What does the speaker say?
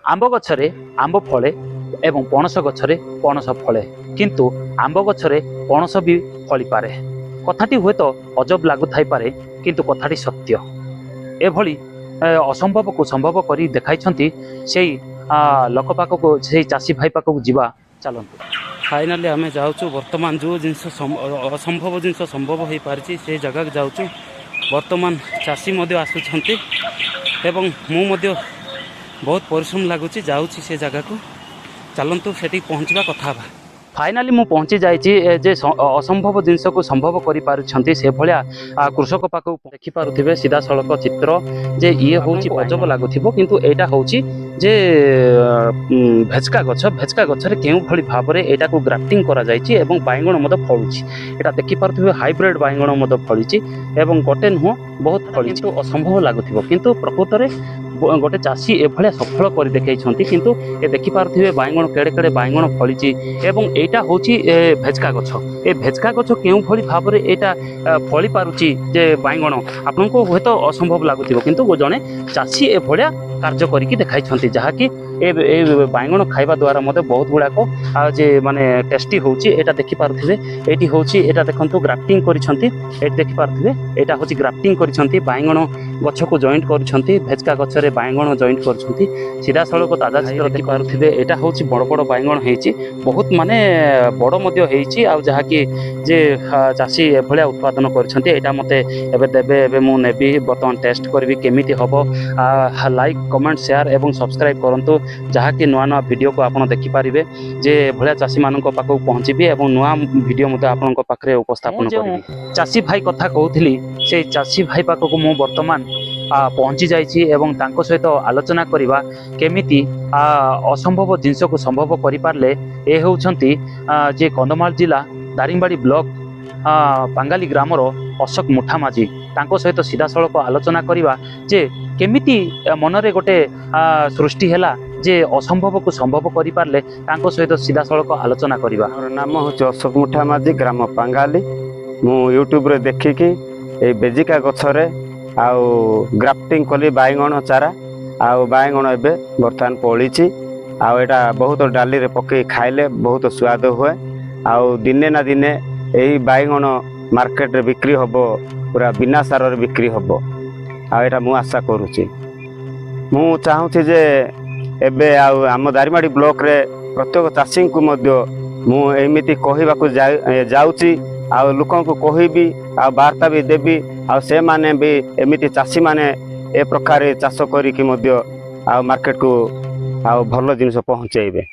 आंब गछरे आंब फले एवं पणस गछरे पणस फले किंतु आंब गछरे पणस भी फली पारे। कथाटी हुए तो अजब लागु थाई पारे किंतु कथाटी सत्य। एभली असंभव को संभव करी देखाइछंती सेई लोक पाखक से चाषी भाई पाखक जीवा चलतु। फाइनाली आम जाऊँ बर्तमान जो जिनस असंभव जिनस संभव हो पारि से जगह जाऊँ। बर्तमान चाषी आसुंच एवं मु बहुत परिश्रम लगुच जाऊँ से जगह को। चलतु से पहुँचवा कथा। फाइनाली मु पहुँची जाइए जे असंभव जिनस को संभव करें से भाया कृषक पाक देखिपे सीधा सड़क चित्र जे ये हूँ अजब लगुव किंतु एटा हूँ जे भेचका गचरे केउ भली भाव में एटा को ग्राफ्टिंग करा जाइछि एवं बाइगण मद फलुछि। एटा देखि पारुथिबे हाइब्रिड बाइगण मद फलिछि एवं गोटे नुह बहुत फलिछि। असंभव लगुव किंतु प्रकृत में गोटे चाषी एभलिया सफल कर देखैछंती किंतु ए देखि पारुथिबे बाइगण केड़े केड़े बाइगण फलिछि एवं एटा होछि भेचका गछ। ए भेचका गछ केउ भली भाव में एटा फली पारुछि जे बाइगण आपनको हुए तो असंभव लगुव किंतु जड़े चाषी एभलिया कार्य करिकि देखाइछंती जहाँकि ए बाइगण खाइबा द्वारा मते बहुत गुड़ाक जे माने टेस्टी होछि। एटा देखि पारुथिबे एटी होछि एटा देखंतु ग्राफ्टिंग करिछंती। एटी देखि पारुथिबे एटा होछि ग्राफ्टिंग करिछंती बाइगण गछ को जॉइंट करिछंती भेचका गछरे बाइगण जॉइंट करिछंती। सीधा सड़क ताजा चित्र देखि पारुथिबे एटा होछि बड़ बड़ बाइगण हेछि बहुत माने बड़ मध्य हेछि आ जहाँकि जे चाषी एभलिया उत्पादन करिछंती। एटा मते एबे देबे एबे मु नेबी बर्तमान टेस्ट करबी केमिति हबो। लाइक कमेंट शेयर एवं सब्सक्राइब करंतु जहाँकि नुआ नुआ वीडियो को आपन देखि पारिबे जे भलिया चाषी मानक पाखक पहुँचबी एवं नुआ वीडियो मते आपनक पाखरे उपस्थापन करबी। चाषी भाई कथा कहूथिली से चाषी भाई पाखक मु वर्तमान पहुँची जाइछि एवं तांको सहित आलोचना करिबा केमिति असंभव जिनस को संभव करि पारले। ए होउछंती जे कंधमाल जिला दारिंगबाड़ी ब्लॉक पांगाली ग्रामर अशोक मुठामाझी तांको सहित सीधा सड़क आलोचना करिबा जे केमिति मनरे गोटे सृष्टि हैला जे असंभव को संभव करि पारले तांको सहित सीधा सड़क आलोचना करिबा। मोर नाम होचे अशोक मुठामाझी ग्राम पांगाली। मु यूट्यूब रे देखिकी ए बेजिका गछरे आउ ग्राफ्टिंग कली बाइगण चारा आउ बाइगण एबे बर्तमान पलिछि आउ एटा बहुत डाली रे पके खाइले बहुत स्वाद हुए आउ दिने ना दिने एही बाइगण मार्केट रे बिक्री हबो पूरा बिना सार रे बिक्री हबो आ एटा मु आशा करूछि। मु चाहूछि जे एबे आउ आम दारिमाड़ी ब्लॉक रे प्रत्येक चाषी को मध्य मु एमिति कहिबाकू जाउछि आउ लोकन को कहिबी आ वार्ता भी देबी आ से माने भी एमिति चाषी माने ए प्रकार चाष करिकि मध्य आ मार्केट को आ भल जिनिस पहुँचेबे।